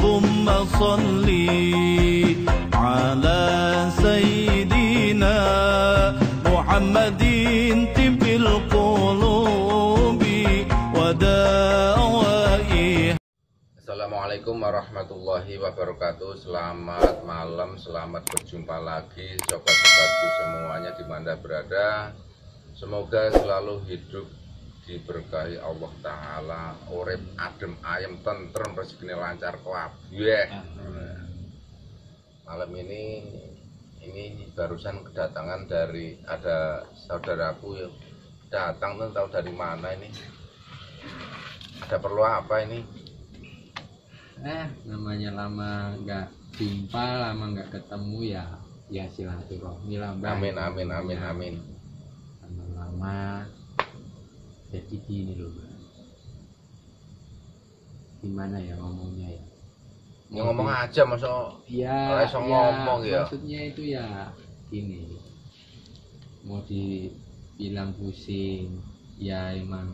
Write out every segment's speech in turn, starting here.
ثم صل على سيدنا محمد طب القلوب ودوائها. Assalamualaikum warahmatullahi wabarakatuh. Selamat malam, selamat berjumpa lagi sobat-sobatku semuanya di mana berada. Semoga selalu hidup diberkahi Allah Ta'ala, urip adem ayem tentrem, rezekine lancar kabeh. Malam ini barusan kedatangan dari ada saudaraku yang datang, tuh tahu dari mana ini. Ada perlu apa ini? Namanya lama nggak jumpa, lama nggak ketemu ya silaturahmi lah, Mbak. Amin. Lama jadi gini loh, Mbak. Gimana ya ngomongnya ya? Ya ngomong aja, masa ya, ngomong ya. Maksudnya itu ya gini, mau dibilang pusing ya emang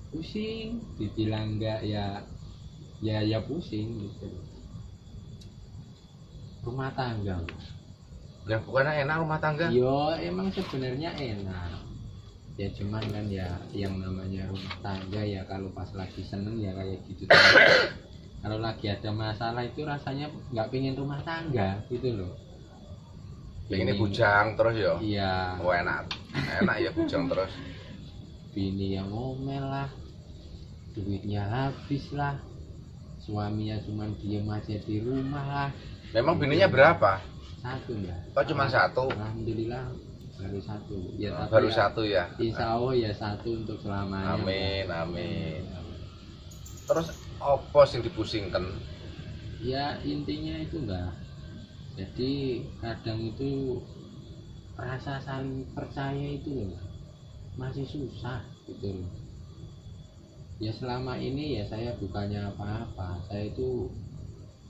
pusing, dibilang enggak ya pusing gitu. Rumah tangga Ya bukannya enak rumah tangga? yo emang sebenarnya enak ya, cuman kan ya yang namanya rumah tangga ya kalau pas lagi seneng ya kayak gitu. Kalau lagi ada masalah itu rasanya nggak pengen rumah tangga gitu loh. Ini bujang terus ya? Iya. Oh enak ya bujang terus. Bini yang ngomel lah, duitnya habis lah, suaminya cuma diem aja di rumah lah. Memang bininya berapa? Satu, Mbak. Oh cuma satu? Alhamdulillah baru satu ya, tapi Baru ya, satu ya? insya Allah ya satu untuk selamanya. Amin. Terus apa sih dipusingkan? Ya intinya itu, Mbak, jadi kadang itu rasa saling percaya itu loh masih susah gitu loh. Ya selama ini ya saya bukannya apa-apa, saya itu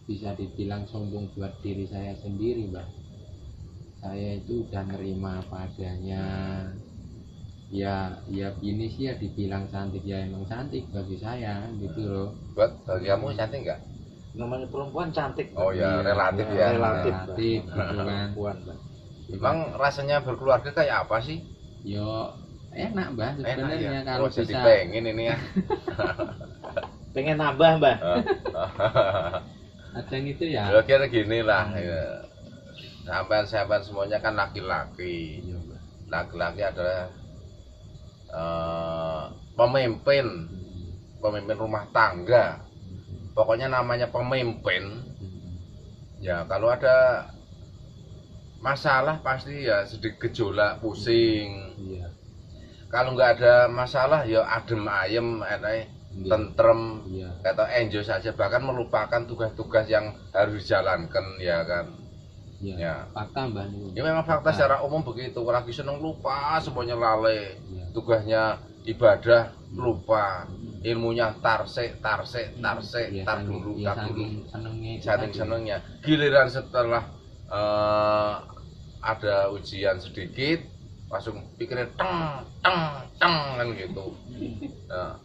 bisa dibilang sombong buat diri saya sendiri, Mbak. Saya itu udah nerima apa adanya. Ya bini sih ya dibilang cantik ya emang cantik bagi saya gitu loh. Buat bagi kamu cantik nggak? Namanya perempuan cantik. Oh ya relatif ya. Relatif gitu kan. perempuan, Mbak. Emang rasanya berkeluarga kayak apa sih? Yo enak, Mbak, sebenarnya ya? kalau jadi bisa pengen ini ya. Pengen nambah, Mbak. kadang itu ya. Kira gini lah ya. Sampai semuanya kan laki-laki. Iya, Mbak. Laki-laki adalah pemimpin rumah tangga. Pokoknya namanya pemimpin. Ya kalau ada masalah pasti ya sedikit gejolak, pusing. Iya. Kalau nggak ada masalah ya adem ayem, enak, tentrem, Iya. atau enjoy saja, bahkan melupakan tugas-tugas yang harus dijalankan, ya kan. Iya. Ya. Fakta, Mbak. Ya memang fakta secara umum begitu. Lagi seneng lupa semuanya, lalai. Iya. Tugasnya ibadah lupa, ilmunya tarsek, tar dulu. Senengnya. Giliran setelah ada ujian sedikit, langsung pikirnya teng kan gitu. Nah,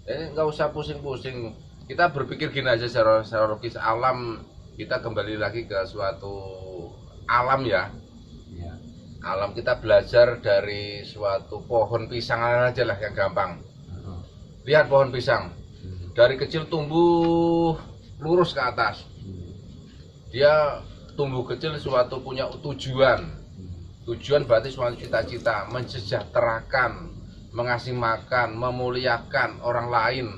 ini nggak usah pusing-pusing. Kita berpikir gini aja secara logis, alam. Kita kembali lagi ke suatu alam ya. Iya. Alam, kita belajar dari suatu pohon pisang aja lah yang gampang. Lihat pohon pisang, dari kecil tumbuh lurus ke atas. Dia tumbuh kecil suatu punya tujuan. Tujuan berarti suatu cita-cita, mensejahterakan, mengasih makan, memuliakan orang lain.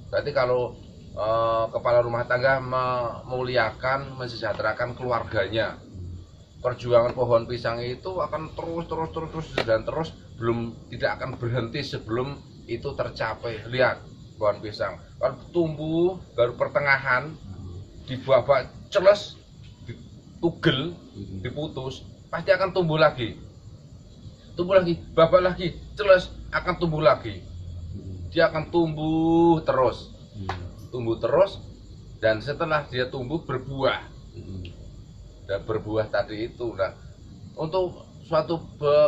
Berarti kalau kepala rumah tangga memuliakan, mensejahterakan keluarganya, perjuangan pohon pisang itu akan terus dan terus, tidak akan berhenti sebelum itu tercapai. Lihat pohon pisang, kalau tumbuh baru pertengahan, dibabak celes, ditugel, diputus, pasti akan tumbuh lagi, babak lagi, celes, akan tumbuh lagi. Dia akan tumbuh terus, dan setelah dia tumbuh berbuah. Dan berbuah tadi itu, nah untuk suatu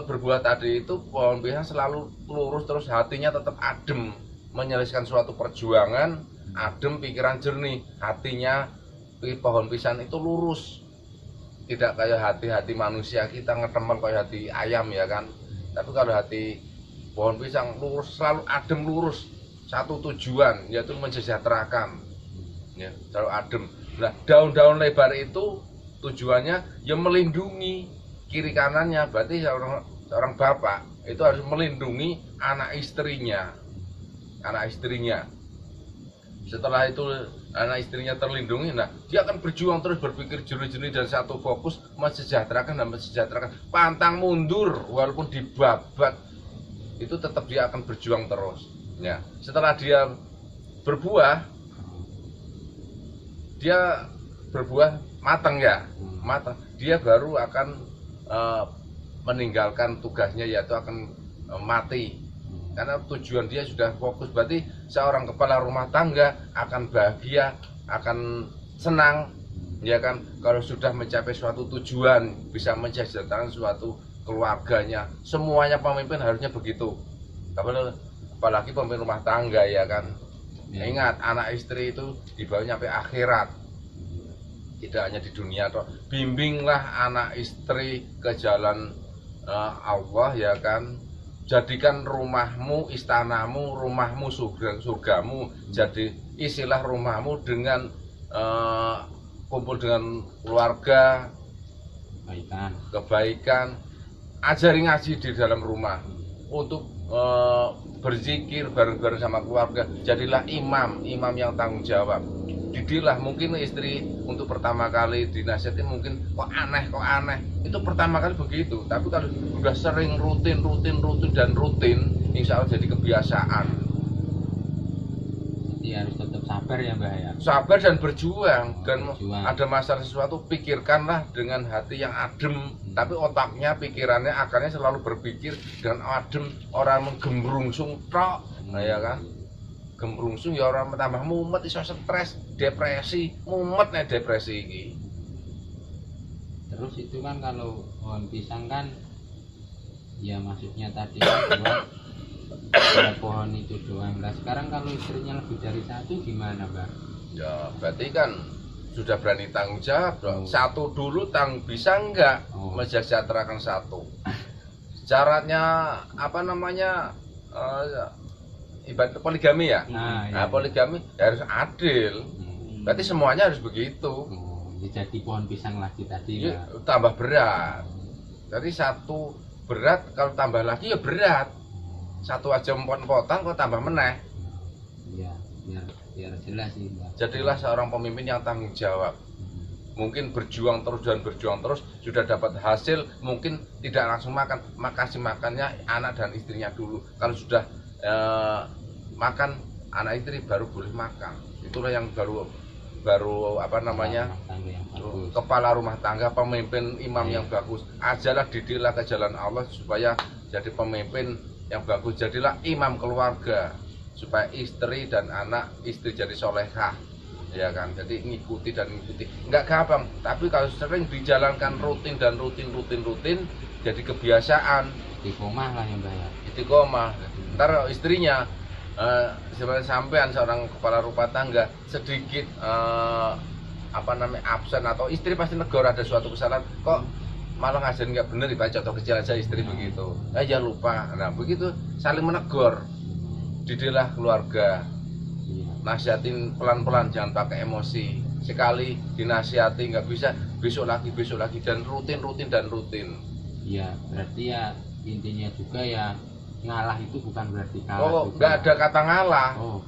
berbuah tadi itu, pohon pisang selalu lurus terus, hatinya tetap adem, menyelesaikan suatu perjuangan, adem, pikiran jernih, hatinya pohon pisang itu lurus, tidak kayak hati-hati manusia kita ngetemel kayak hati ayam ya kan. Tapi kalau hati pohon pisang lurus, selalu adem lurus, satu tujuan yaitu mensejahterakan, ya selalu adem. Nah daun-daun lebar itu tujuannya ya melindungi kiri kanannya, berarti seorang bapak itu harus melindungi anak istrinya. Setelah itu anak istrinya terlindungi, nah dia akan berjuang terus, berpikir jernih-jernih dan satu fokus mensejahterakan dan mensejahterakan. Pantang mundur walaupun dibabat, itu tetap dia akan berjuang terus. Ya, setelah dia berbuah matang ya, matang, dia baru akan meninggalkan tugasnya, yaitu akan mati. Karena tujuan dia sudah fokus. Berarti seorang kepala rumah tangga akan bahagia, akan senang, ya kan, kalau sudah mencapai suatu tujuan, bisa mensejahterakan suatu keluarganya. Semuanya pemimpin harusnya begitu. Apalagi pemimpin rumah tangga ya kan. Ya. Ingat, anak istri itu dibawa sampai akhirat, tidak hanya di dunia toh. Bimbinglah anak istri ke jalan Allah ya kan. Jadikan rumahmu istanamu, rumahmu surgamu. Jadi isilah rumahmu dengan kumpul dengan keluarga, kebaikan. Ajari ngaji di dalam rumah, untuk berzikir bareng-bareng sama keluarga. Jadilah imam yang tanggung jawab. Didiklah, mungkin istri untuk pertama kali dinasihatin mungkin kok aneh, itu pertama kali begitu. Tapi kalau sudah sering rutin, insya Allah jadi kebiasaan. Jadi harus tetap sabar ya Mbah ya. Sabar dan berjuang. Dan ada masalah sesuatu, pikirkanlah dengan hati yang adem. Tapi otaknya, pikirannya, akalnya selalu berpikir dengan adem. Orang menggembrungsung tok, nah ya kan. Gembrungsung ya orang tambah mumet, iso stres, depresi, mumet nih depresi ini. Terus itu kan kalau pohon pisang kan, ya maksudnya tadi buat pohon itu doang. Nah sekarang kalau istrinya lebih dari satu gimana Mbak? Ya berarti kan sudah berani tanggung jawab dong. Satu dulu bisa enggak mensejahterakan satu. Syaratnya apa namanya? Ibarat poligami ya. Nah, poligami ya harus adil. Berarti semuanya harus begitu. Jadi pohon pisang lagi tadi ya. Tambah berat. Jadi satu berat, kalau tambah lagi ya berat. Satu aja empot-empotan kok tambah meneh. Iya, biar jelas sih, Mbak. Jadilah seorang pemimpin yang tanggung jawab. Mungkin berjuang terus sudah dapat hasil, mungkin tidak langsung makan. Makasih makannya anak dan istrinya dulu. Kalau sudah makan anak istri baru boleh makan. Itulah yang baru apa namanya, kepala rumah tangga, pemimpin imam yang bagus. Ajalah, didiklah ke jalan Allah supaya jadi pemimpin yang bagus. Jadilah imam keluarga supaya istri dan anak istri jadi solehah, ya kan. Jadi ngikuti, nggak gampang. Tapi kalau sering dijalankan rutin jadi kebiasaan. Istiqomah lah yang bayar. Istiqomah. Ntar istrinya sebenarnya sampean seorang kepala rumah tangga sedikit absen atau istri pasti negor ada suatu kesalahan, kok malah ngajarin nggak bener, dibaca contoh kecil aja istri begitu, ya lupa. Nah begitu saling menegur, didiklah keluarga, nasihatin pelan-pelan, jangan pakai emosi. Sekali dinasihati nggak bisa, besok lagi dan rutin. Iya, berarti ya intinya juga ya, ngalah itu bukan berarti kalah. Oh, nggak ada kata ngalah. Oh,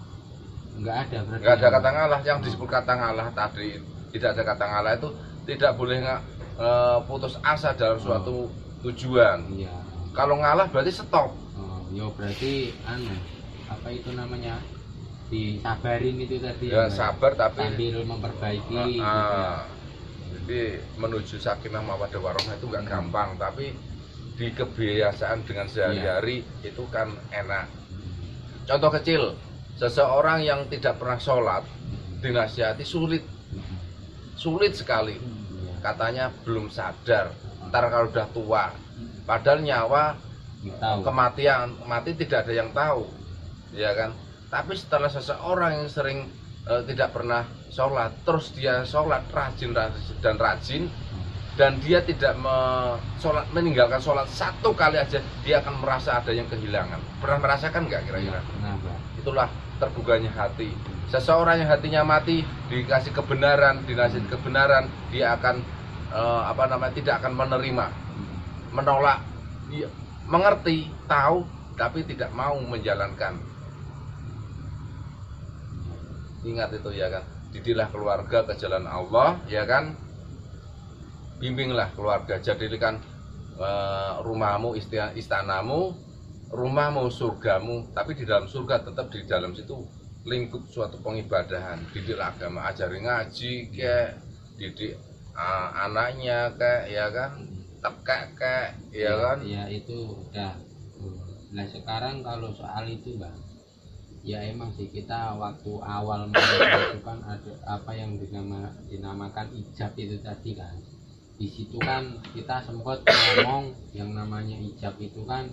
nggak ada berarti. Nggak ada kata ngalah. Yang disebut kata ngalah tadi, tidak ada kata ngalah itu tidak boleh putus asa dalam suatu tujuan. Iya. Kalau ngalah berarti stop. Oh, ya berarti apa itu namanya, disabarin itu tadi. Ya sabar tapi sambil memperbaiki. Gitu ya. Jadi menuju sakinah mawaddah warahmah itu nggak gampang, tapi di kebiasaan dengan sehari-hari itu kan enak. Contoh kecil, seseorang yang tidak pernah sholat dinasihati sulit sekali. Katanya belum sadar, ntar kalau udah tua. Padahal nyawa, kematian, mati tidak ada yang tahu, ya kan. Tapi setelah seseorang yang sering tidak pernah sholat, terus dia sholat rajin dan rajin, dan dia tidak meninggalkan sholat satu kali aja, dia akan merasa ada yang kehilangan. Pernah merasakan nggak kira-kira? Kenapa? Itulah terbukanya hati. Seseorang yang hatinya mati, dikasih kebenaran, dinasihati kebenaran, dia akan tidak akan menerima, menolak, dia mengerti, tahu, tapi tidak mau menjalankan. Ingat itu ya kan, didiklah keluarga ke jalan Allah, ya kan. Bimbinglah keluarga, jadikan rumahmu istanamu, rumahmu surgamu, tapi di dalam surga tetap di dalam situ lingkup suatu pengibadahan. Didiklah agama, ajari ngaji kayak, didik anaknya kayak, ya kan, kayak ya kan. Ya itu udah. Nah sekarang kalau soal itu Bang, ya emang sih kita waktu awal itu kan ada apa yang dinamakan ijab itu tadi kan. Di situ kan kita sempat ngomong yang namanya ijab itu kan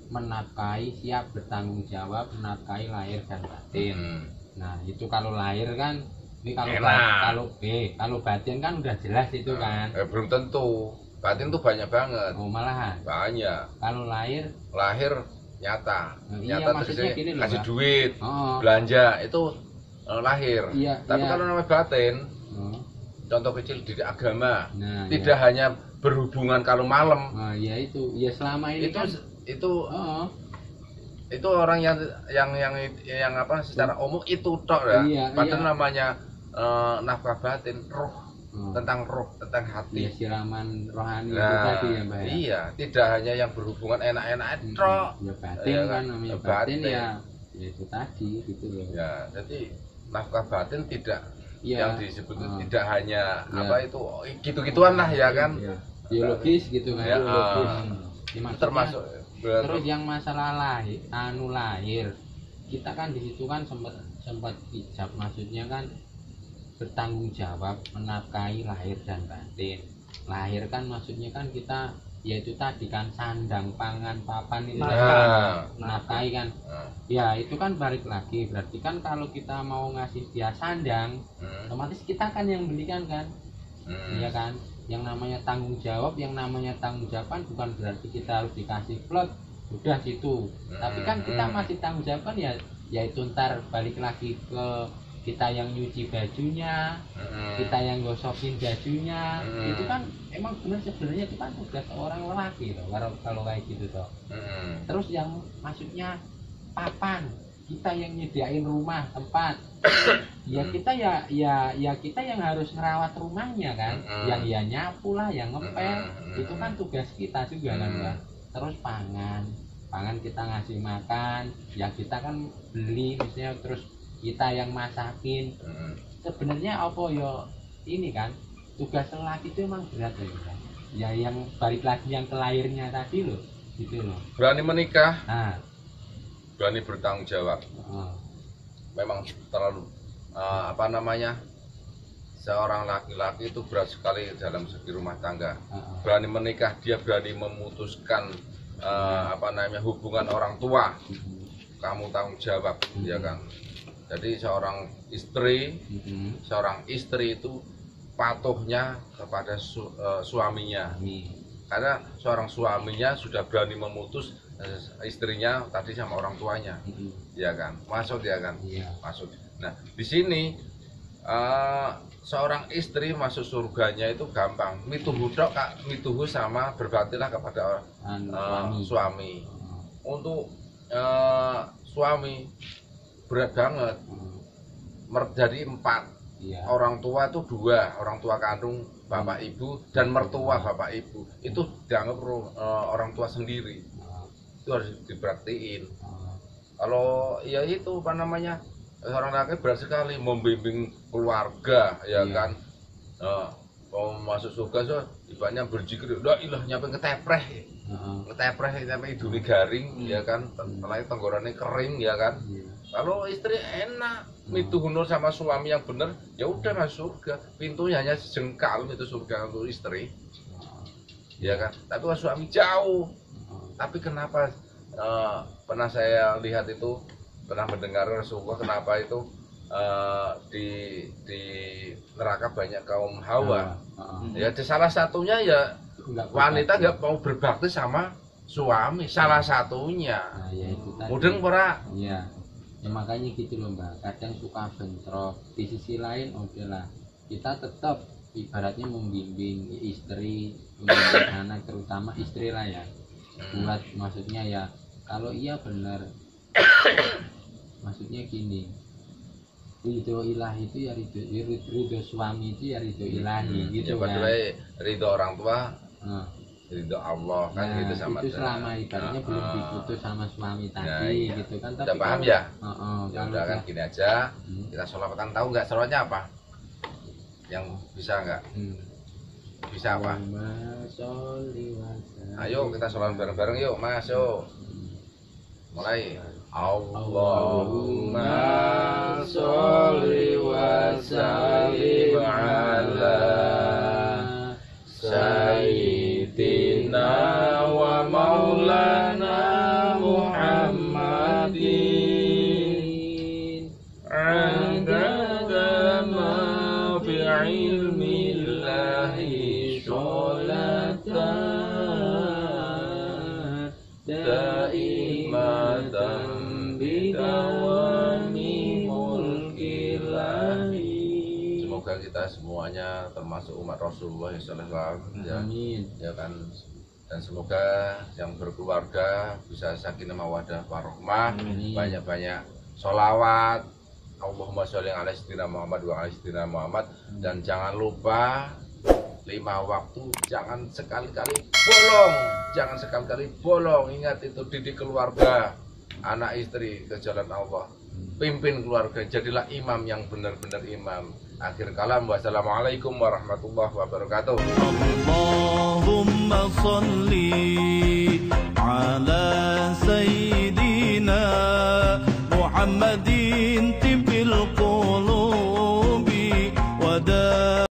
menafkahi, siap bertanggung jawab, menafkahi lahir dan batin. Nah itu kalau lahir kan, ini kalau batin kan udah jelas itu kan. Belum tentu, batin tuh banyak banget. Oh malahan. Banyak. Kalau lahir nyata, iya, nyata terus gini loh, kasih Pak. duit, Oh. belanja itu lahir. Iya, Tapi iya. kalau namanya batin, Oh. contoh kecil didik agama, Nah, tidak ya. hanya berhubungan kalau malam. Nah, ya itu, ya selama ini kan. Oh, Itu orang yang apa secara umum itu tok ya. Iya, Padahal iya. namanya nafkah batin, roh, tentang roh, tentang ya hati. siraman rohani itu Nah, tadi ya Mbak ya. iya, tidak hanya yang berhubungan enak-enak tok. Ya batin Ya kan kan, namanya batin. batin ya itu tadi gitu loh. Ya, jadi nafkah batin tidak Iya. yang disebut tidak hanya Ya. apa itu gitu-gituan lah ya kan. Ya. Biologis gitu kan. Ya, Biologis. Ya, itu maksudnya, termasuk terus yang masalah lahir, kita kan di situ kan sempat ijab, maksudnya kan bertanggung jawab menafkahi lahir dan batin. Lahir kan maksudnya kan kita yaitu tadi kan sandang, pangan, papan itu kan nafkahi kan. Ya itu kan balik lagi, berarti kan kalau kita mau ngasih dia sandang, otomatis kita kan yang belikan kan. Iya kan, yang namanya tanggung jawab kan bukan berarti kita harus dikasih plot udah situ, tapi kan kita masih tanggung jawab kan ya itu ntar balik lagi ke kita yang nyuci bajunya, kita yang gosokin bajunya, itu kan emang benar sebenarnya itu kan tugas seorang lelaki loh kalau kayak gitu toh. Terus yang maksudnya papan, kita yang nyediain rumah tempat, ya kita ya kita yang harus ngerawat rumahnya kan, yang ya nyapu lah, yang ngepel, itu kan tugas kita juga kan ya. Terus pangan kita ngasih makan, ya kita kan beli misalnya, terus kita yang masakin. Sebenarnya apa ya ini kan tugas lelaki itu emang berat ya kan? Ya yang balik lagi yang ke lahirnya tadi loh, gitu loh. Berani menikah, Nah, berani bertanggung jawab. Memang terlalu seorang laki-laki itu berat sekali dalam segi rumah tangga. Berani menikah, dia berani memutuskan hubungan orang tua. Kamu tanggung jawab, ya kan. Jadi seorang istri itu patuhnya kepada suaminya. Karena seorang suaminya sudah berani memutus istrinya tadi sama orang tuanya, ya kan, masuk ya kan, masuk. Nah di sini seorang istri masuk surganya itu gampang, mituhu sama berbaktilah kepada suami. Untuk suami berat banget, jadi 4. Orang tua itu 2, orang tua kandung bapak ibu dan mertua bapak ibu, itu dianggap orang tua sendiri, itu harus diperhatiin. Kalau ya itu seorang laki berat sekali membimbing keluarga, ya kan. Mau masuk surga so ibaratnya berzikir, la ilah nyampe ngetepreh sampai hidungnya garing, ya kan, tenggorokannya kering, ya kan. Kalau istri enak, mituhunur sama suami yang benar, ya udah masuk surga. Pintunya hanya sejengkal itu surga untuk istri, ya kan. Tapi kalau suami jauh. Tapi kenapa pernah saya lihat itu, pernah mendengar Rasulullah kenapa itu di neraka banyak kaum Hawa. Iya. Ya di salah satunya ya wanita nggak mau berbakti sama suami, salah satunya. Nah, ya itu tadi. Mudeng ora? Iya. Ya makanya gitu loh Mbak, kadang suka bentrok. Di sisi lain oke lah, kita tetap ibaratnya membimbing istri, membimbing anak, terutama istri lah ya. Buat maksudnya ya, kalau iya benar, maksudnya gini, ridho ilahi itu ya ridho suami itu ya ridho ilahi gitu Ya kan. padahal ridho orang tua, Nah, ridho Allah kan nah, gitu sama. itu selama ibaratnya belum diputus sama suami tadi iya. gitu kan. Udah Tapi paham kalau- ya? kalau Ya udah kan udah- gini aja, kita sholawatan. Tahu nggak sholawatnya apa? Yang bisa nggak? Bisa apa? Allahumma sholli wa sallim. Ayo kita sholat bareng-bareng yuk Mas, yuk. Mulai. Allahumma sholli wa sallim ala sayyidina wa maulana Muhammadin adada ma fi ilmillahi sholatan daimatan bidawami mulkilahi. Semoga kita semuanya termasuk umat Rasulullah SAW ya, Amin. ya kan, dan semoga yang berkeluarga bisa sakinah mawaddah warahmah, Amin. banyak-banyak sholawat Allahumma sholli ala sayyidina Muhammad wa ala sayyidina Muhammad, dan jangan lupa 5 waktu jangan sekali-kali bolong, jangan sekali-kali bolong. Ingat itu, didik keluarga, anak istri ke jalan Allah, pimpin keluarga, jadilah imam yang benar-benar imam. Akhir kalam, wassalamualaikum warahmatullahi wabarakatuh. اللهم صل